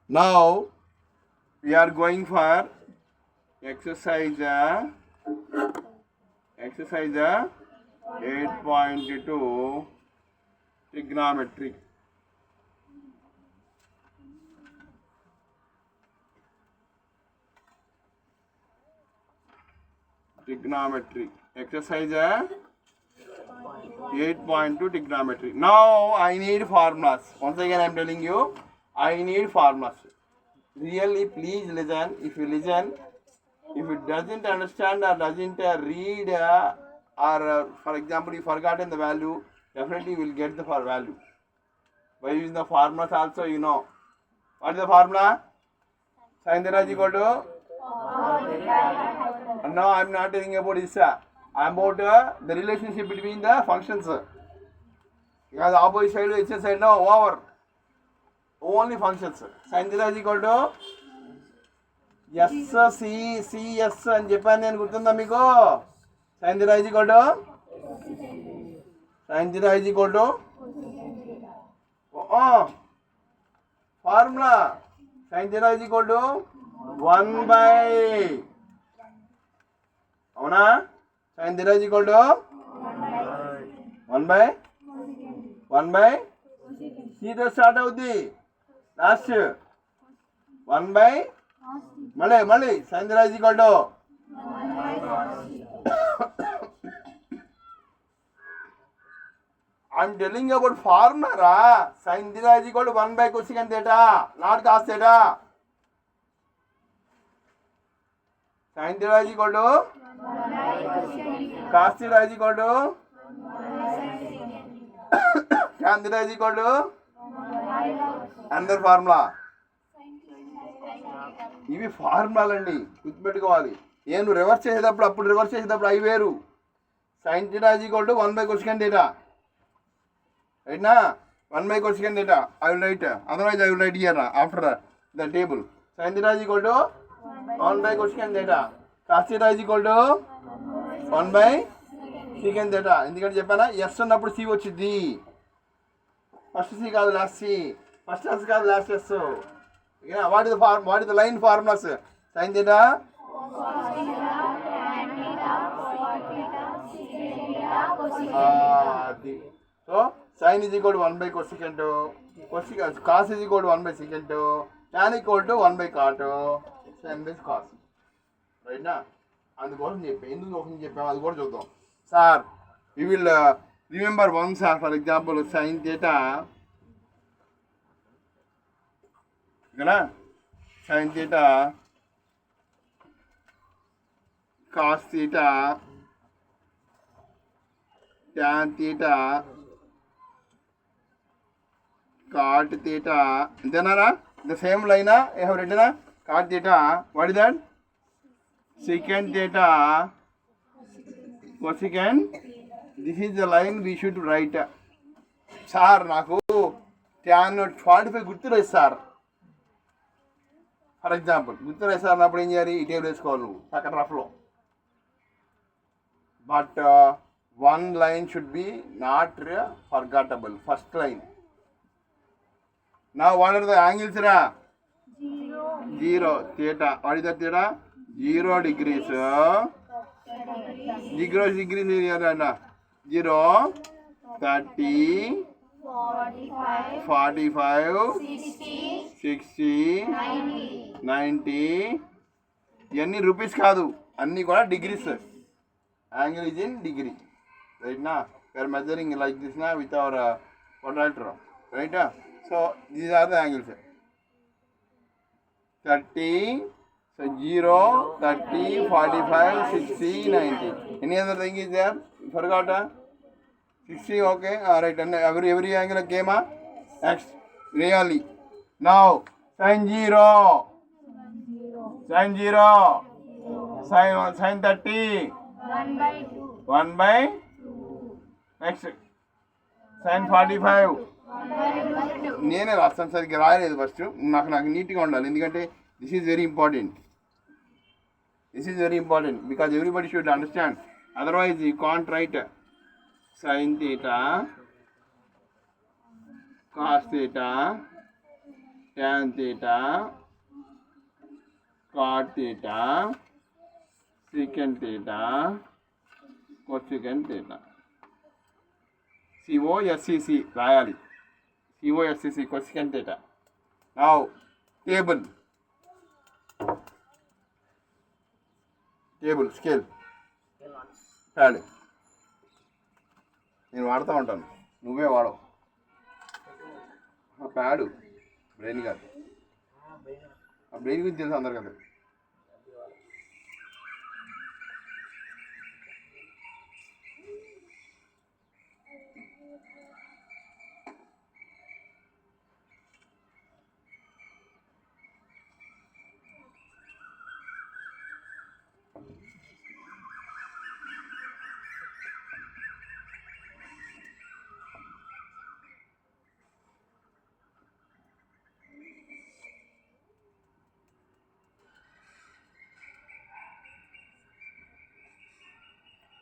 Now we are going for exercise 8.2 trigonometry. Exercise 8.2 trigonometry. Now I need formulas. Once again I am telling you, I need formulas. Really, please listen. If you listen, if it doesn't understand or doesn't read or for example you forgotten the value, definitely you will get the value. By using the formulas also, you know. What is the formula? Sin theta is equal to? No, I am not telling about this. I am about the relationship between the functions. Because opposite side, x side, no, over. Only functions. Sin theta is equal to? CS అని చెప్పాను నేను, గుర్తుందా మీకు? Sin theta is equal to? Sin theta is equal to? Formula. Sin theta is equal to 1 by, అవునా? Sin theta is equal to 1 by C తో start అవుద్ది last 1 by మళ్ళీ sin theta is equal to I'm telling you about formula ra. Sin theta is equal to 1 by cosecant theta, not cos theta. Sin theta is equal to cos theta is equal to tan theta is equal to another formula. ఇవి ఫార్ములాలు అండి, గుర్తుపెట్టుకోవాలి. నేను reverse చేసేటప్పుడు అవి వేరు. sin theta is equal to 1 by cosecant theta, right na? 1 by cosecant theta I will write, otherwise I will write here after the table. Sin theta is equal to 1 by cosecant theta, cos theta is equal to 1 by secant theta. ఎందుకంటే చెప్పానా, yes అన్నప్పుడు C వచ్చింది. First C కాదు last C, first S కాదు last S. What is the line formulas? sin theta so sin is equal to 1 by cosecant, cos is equal to 1 by secant, tan equal to 1 by cot, sin by cos, right నా? అందుకోసం ఎందుకు చెప్పాము అది కూడా చూద్దాం sir. we will remember one sir, for example sin theta, కదా, sin theta, cos theta, tan theta, cot theta. అంతేనారా? the same line I have written cot theta. What is that? Secant theta, cosecant. This is the line we should write. Sir నాకు tan 45 గుర్తులేదు sir. For example గుర్తులేదు sir అన్నప్పుడు ఏం చేయాలి? ఈ table వేసుకోవాలి నువ్వు second రఫ్లో. But one line should be not forgettable, first line. Now what are the angles ra? 0 theta. What is that theta? 0 degrees. Degrees here na 0, 30, 45, 60, 90. ఇవన్నీ రూపీస్ కాదు, అన్నీ కూడా degrees. Angle is in degree, right na? We are measuring like this na with our protractor, right? So these are the angles. 30, so 0, 30, 45, 60, 90. Any other thing is there? You forgot? 60, okay, right. And every angle came x really. Now sin 0, sin 30, 1 by next sin 45. నేనే రాస్తాను సరిగ్గా రాయలేదు first. నాకు నీట్గా ఉండాలి, ఎందుకంటే this is very important because everybody should understand. Otherwise you can't right sin theta, cos theta, tan theta cot theta secant theta cosecant theta. COSCC రాయాలి. COSCC cosecant theta. Now table scale pad నేను వాడుతూ ఉంటాను, నువ్వే వాడవు. Pad brain కాదు, ఆ brain గురించి తెలుసు అందరు కదా.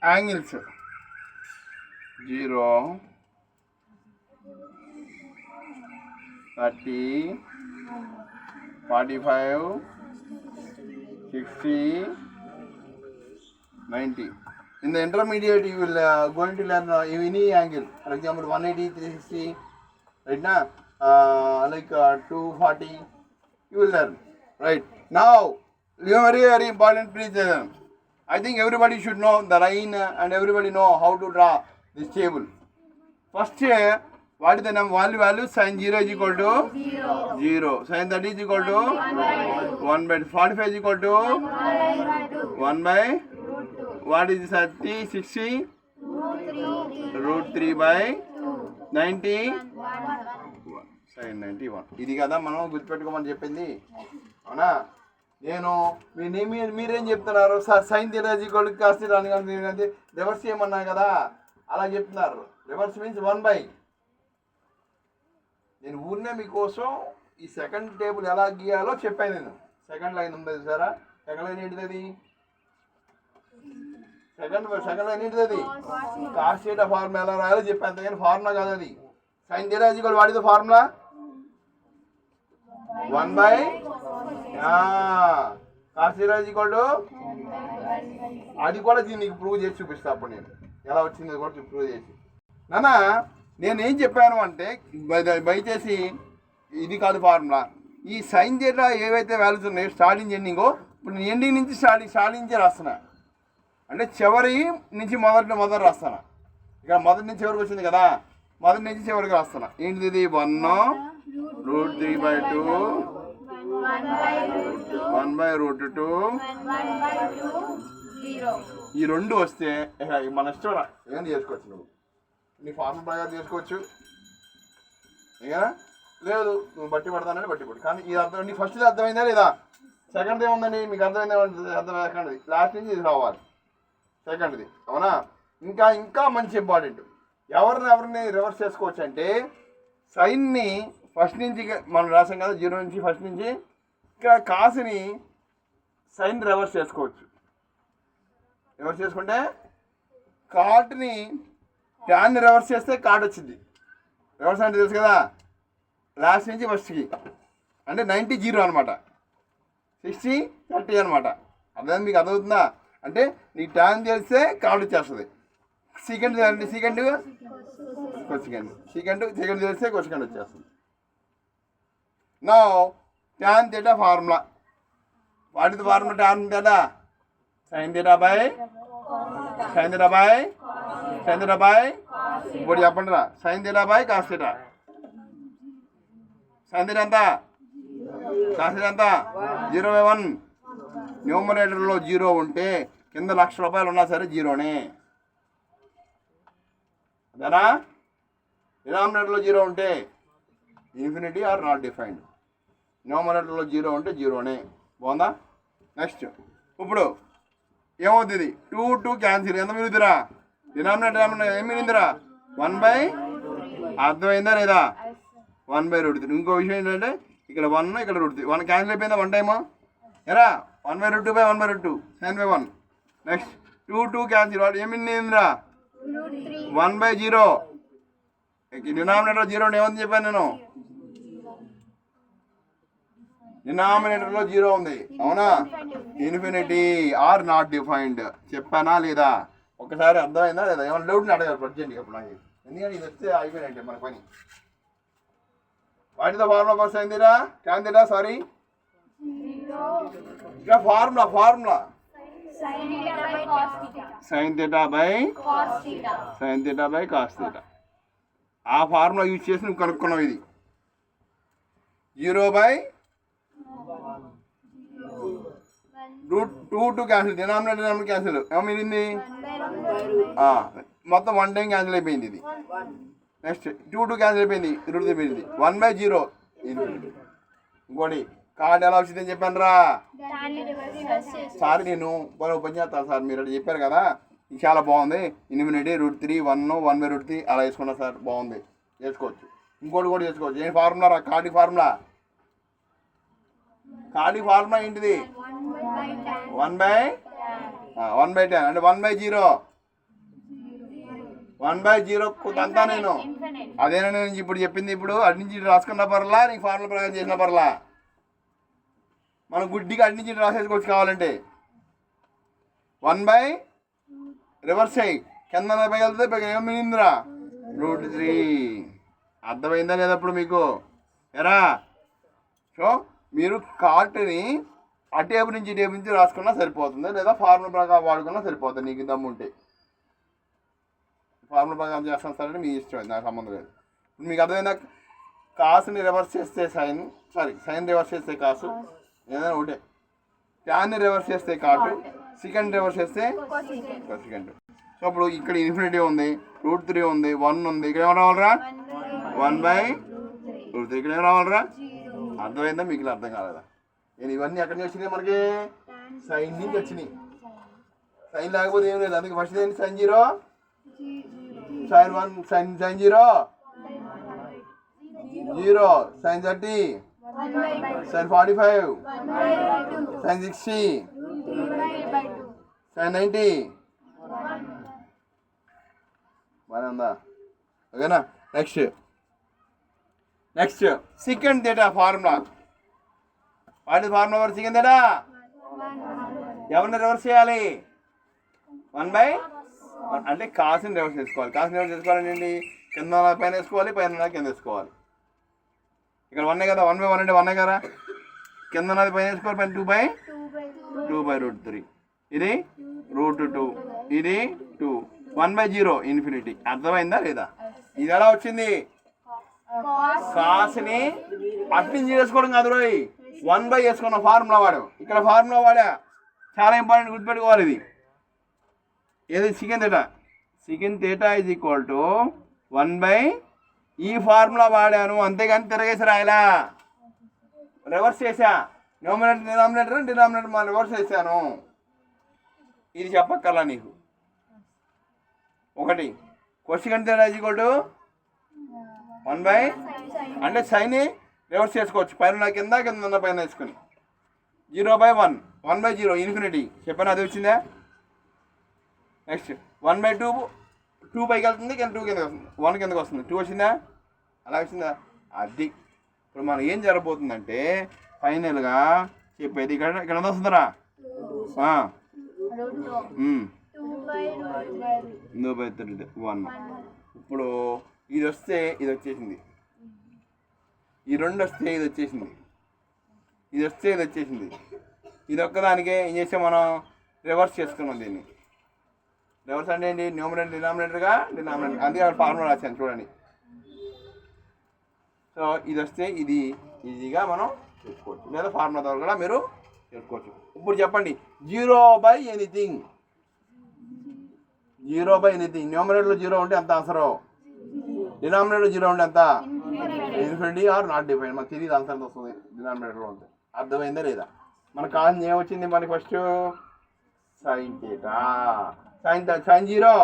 Angles 0, 30, 45, 60, 90. In the intermediate, you will going to learn any angle. For example, 180, 360, right now, like 240, you will learn. Right now, very very important. Please, I think everybody should know the line and everybody know how to draw this table. First, what is the value? Sin 0 is equal to 0. Sin 30 is equal to 1 by 45 is equal to 1 by what is 30, 60, root 3 by 90, sin 91. ఇది కదా మనం గుర్తుపెట్టుకోమని చెప్పింది, అవునా? నేను మీరేం చెప్తున్నారు? Sine theta equal to cos theta అని reverse చేయమన్నా కదా, అలా చెప్తున్నారు. రివర్స్ మీన్స్ 1 నేను ఊరినే మీకోసం ఈ సెకండ్ టేబుల్ ఎలా గీయాలో చెప్పాను. నేను సెకండ్ లైన్ ఉంది చూసారా, సెకండ్ లైన్ ఏంటిది? అది సెకండ్ లైన్ ఏంటిది? అది కాస్ థీటా ఫార్ములా ఎలా రాయాలో చెప్పాను, అంతేగాని ఫార్ములా కాదు అది. Sine theta equal what is the formula? 1 by cos theta equal to, అది కూడా నీకు ప్రూవ్ చేసి చూపిస్తా అప్పుడు నేను ఎలా వచ్చింది కూడా ప్రూవ్ చేసి. నాన్న నేనేం చెప్పాను అంటే దయచేసి ఇది కాదు ఫార్ములా. ఈ సైన్ థీటా ఏవైతే వాల్యూస్ ఉన్నాయో స్టార్టింగ్ ఎండింగో, ఇప్పుడు నేను ఎండింగ్ నుంచి స్టార్టింగ్ నుంచే రాస్తున్నా, అంటే చివరి నుంచి మొదటి రాస్తాను. ఇక్కడ మొదటి నుంచి చివరికి వచ్చింది కదా, మొదటి నుంచి చివరికి రాస్తున్నా. ఏంటిది? ఇది 1√3/2, 1/√2, ఈ రెండు వస్తే మన ఇష్టం ఏం చేసుకోవచ్చు. నువ్వు నీ ఫార్ములా ప్రకారం చేసుకోవచ్చు, ఇక లేదు నువ్వు బట్టి పడతానని బట్టి పడు. కానీ ఇది అర్థం, నీ ఫస్ట్ది అర్థమైందా లేదా? సెకండ్ది ఏముందండి మీకు అర్థమైందా? సెకండ్ది లాస్ట్ నుంచి ఇది రావాలి, సెకండ్ది, అవునా? ఇంకా మంచి ఇంపార్టెంట్, ఎవరిని రివర్స్ చేసుకోవచ్చు అంటే సైన్ని ఫస్ట్ నుంచి మనం రాసాం కదా 0 నుంచి ఫస్ట్ నుంచి, ఇక్కడ కాసుని సైన్ రివర్స్ చేసుకోవచ్చు. రివర్స్ చేసుకుంటే కాట్ని ట్యాన్ని రివర్స్ చేస్తే కాట్ వచ్చింది. రివర్స్ అంటే తెలుసు కదా, లాస్ట్ నుంచి ఫస్ట్కి అంటే 90 0 అనమాట, 60 30 అనమాట. అదే మీకు అర్థమవుతుందా? అంటే నీ ట్యాన్ తెలిస్తే కాట్ వచ్చేస్తుంది. సెకండ్ తెలిస్తే కొసెకండ్ వచ్చేస్తుంది. నా tan theta formula, what is the formula? tan theta sin theta by ఇప్పుడు చెప్పండి రా, sin theta by cos theta. sin theta ఎంత? cos theta ఎంత? 0/1. న్యూమరేటర్లో 0 ఉంటే కింద ₹1,00,000 ఉన్నా సరే 0నే. అదేనా? డినామినేటర్లో 0 ఉంటే ఇన్ఫినిటీ ఆర్ నాట్ డిఫైన్డ్. న్యూమరేటర్లో 0 ఉంటే 0నే. బాగుందా? నెక్స్ట్ ఇప్పుడు ఏమవుతుంది? 2 క్యాన్సిల్. ఎంత మిగులుతురా? డినామినేటర్ ఏం మిగిలిందిరా? 1/, అర్థమైందా లేదా? 1/√3. ఇంకో విషయం ఏంటంటే ఇక్కడ 1 ఇక్కడ √3, 1 క్యాన్సిల్ అయిపోయిందా 1 టైము ఎరా? 1/√2/1/√2 sin/1. నెక్స్ట్ 2 క్యాన్సిల్, వాడు ఏమి మిగిలిందిరా? 1/0. డినామినేటర్ 0 ఏమని చెప్పాను నేను? డినామినేటర్లో జీరో ఉంది, అవునా? ఇన్ఫినిటీ ఆర్ నాట్ డిఫైన్డ్ చెప్పానా లేదా? ఒకసారి అర్థమైందా లేదా? ఏమైనా డౌట్ అడగాలి ప్రజెంట్ ఇప్పుడు నాకు, ఎందుకంటే ఇది వస్తే అయిపోయినట్టే మన పని. What is the formula for sine theta? Tan theta, sorry, ఇక్కడ formula sine theta by cos theta. ఆ ఫార్ములా యూజ్ చేసి నువ్వు కనుక్కున్నావు. ఇది 0/√2 క్యాన్సిల్, డినామినేటర్ క్యాన్సిల్, ఏమో మిగిలింది మొత్తం 1 టైం క్యాన్సిల్ అయిపోయింది. ఇది నెక్స్ట్ 2 క్యాన్సిల్ అయిపోయింది, రూట్ మిగిలింది 1/0. ఇంకోటి కార్డ్ ఎలా వచ్చిందని చెప్పాను రా సార్, నేను ఓపెన్ చేస్తాను సార్, మీరు అక్కడ చెప్పారు కదా, ఇది చాలా బాగుంది. ఇన్ఫినిటీ √3 1/√3 అలా వేసుకున్నా సార్, బాగుంది, చేసుకోవచ్చు. ఇంకోటి కూడా చేసుకోవచ్చు. ఏం ఫార్ములా రా? కార్డు ఫార్ములా ఏంటిది? 1/10 అంటే 1/0 అంతా నేను అదేనా నేను ఇప్పుడు చెప్పింది. ఇప్పుడు అటు నుంచి రాసుకున్న పర్లా, నీకు ఫార్ములా ప్రకారం చేసిన పర్లా, మనం గుడ్డిగా అటు నుంచి రాసేసుకోవచ్చు కావాలంటే. 1/, రివర్స్ అయ్యి కింద పైకి వెళ్తే ఏమిందిరా? √3. అర్థమైందా లేదా ఇప్పుడు మీకు? ఎరా సో మీరు కార్ట్ని టేబు నుంచి రాసుకున్నా సరిపోతుంది, లేదా ఫార్ములా ప్రకారం వాడుకున్నా సరిపోతుంది. నీకు దమ్ముంటే ఫార్ములా ప్రకారం చేస్తాను సరే, మీ ఇష్టం, నాకు సంబంధం లేదు. ఇప్పుడు మీకు అర్థమైందా? కాసుని రివర్స్ చేస్తే సైన్ రివర్స్ చేస్తే కాసు, ఏదైనా ఒకటే. ట్యాన్ని రివర్స్ చేస్తే కాటు, సెకండ్ రివర్స్ చేస్తే సెకండ్. సో ఇప్పుడు ఇక్కడ ఇన్ఫినిటీ ఉంది, √3 ఉంది, 1 ఉంది, ఇక్కడ ఏమో రావాలరా? 1/√3. ఇక్కడ ఏం రావాలరా? అర్థమైందా? మీకు అర్థం కాలేదా? నేను ఇవన్నీ ఎక్కడి నుంచి వచ్చినాయి? మనకి సైన్ నుంచి వచ్చినాయి. సైన్ లేకపోతే ఏం లేదు. అందుకే ఫస్ట్ ఏంటి? Sine 0, sine 1, sine 0, 0, sine 30, sine 45, sine 60, sine 90. బాగానే ఉందా? ఓకేనా? Next second theta formula. వాటి ఫార్ములా ఫర్ సెకండ్ థీటా ఎవరిని రివర్స్ చేయాలి? 1/, అంటే కాసుని రివర్స్ చేసుకోవాలి. చేసుకోవాలండి, కింద పైన వేసుకోవాలి, పైన కింద వేసుకోవాలి. ఇక్కడ 1 కదా, 1/1 అంటే 1 కదా, కింద ఉన్నది పైన వేసుకోవాలి, పైన 2/2/√3. ఇది √2, ఇది 2, 1/0 ఇన్ఫినిటీ. అర్థమైందా లేదా? ఇది ఎలా వచ్చింది? కాసుని అటు నుంచి చేసుకోవడం కాదు రోయ్, 1/, వేసుకున్న ఫార్ములా వాడు. ఇక్కడ ఫార్ములా వాడా, చాలా ఇంపార్టెంట్, గుర్తుపెట్టుకోవాలి. ఇది ఏది? Second theta is equal to 1/, ఈ ఫార్ములా వాడాను, అంతేగాని తిరగేసి రాయలా, రివర్స్ చేసా. డినామినేటర్ మళ్ళీ రివర్స్ చేశాను. ఇది చెప్పక్కర్లా నీకు. ఒకటి second theta is equal to 1/, అంటే సైన్ రివర్స్ చేసుకోవచ్చు, పైన కింద ఉన్న పైన వేసుకుని. 0/1, 1/0 ఇన్ఫినిటీ చెప్పాను, అది వచ్చిందా? నెక్స్ట్ 1/2, 2 పైకి వెళ్తుంది, 2 కిందకి వస్తుంది, 1 కిందకి వస్తుంది, 2 వచ్చిందా? అలా వచ్చిందా? అది ఇప్పుడు మనం ఏం జరగబోతుందంటే ఫైనల్గా చెప్పేది ఇక్కడ వస్తుందరా, 2/1. ఇప్పుడు ఇది వస్తే ఇది వచ్చేసింది, ఈ 2 వస్తే ఇది వచ్చేసింది, ఇది వస్తే ఇది వచ్చేసింది. ఇది ఒక్కదానికే ఏం చేసాం మనం? రివర్స్ చేసుకున్నాం దీన్ని. రివర్స్ అంటే ఏంటి? న్యూమరేటర్ డినామినేటర్గా అందుకే ఫార్ములా రాశాను చూడండి. సో ఇది వస్తే ఇది ఈజీగా మనం చేసుకోవచ్చు, లేదా ఫార్ములా ద్వారా కూడా మీరు చేసుకోవచ్చు. ఇప్పుడు చెప్పండి, 0/anything. న్యూమరేటర్లో 0 ఉంటే ఎంత ఆన్సర్? డినామినేటర్లో 0 ఉంటే ఎంత? Infinity or not define. మనకు తెలియదు ఆన్సర్ ఎంత వస్తుంది డినామినేటర్లో ఉంటే. అర్థమైందా లేదా? మనకు కావాల్సింది ఏమొచ్చింది? మనకి first sine theta, sine 0,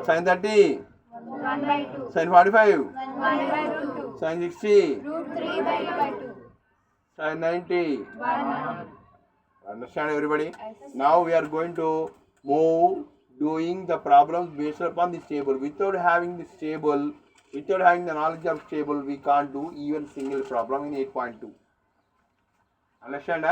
sine 30, sine 45, sine 60, sine 90. Understand everybody? Now we are going to move doing the problems based upon this table. Without having the knowledge of table, we can't do even single problem in 8.2. అండర్స్టాండా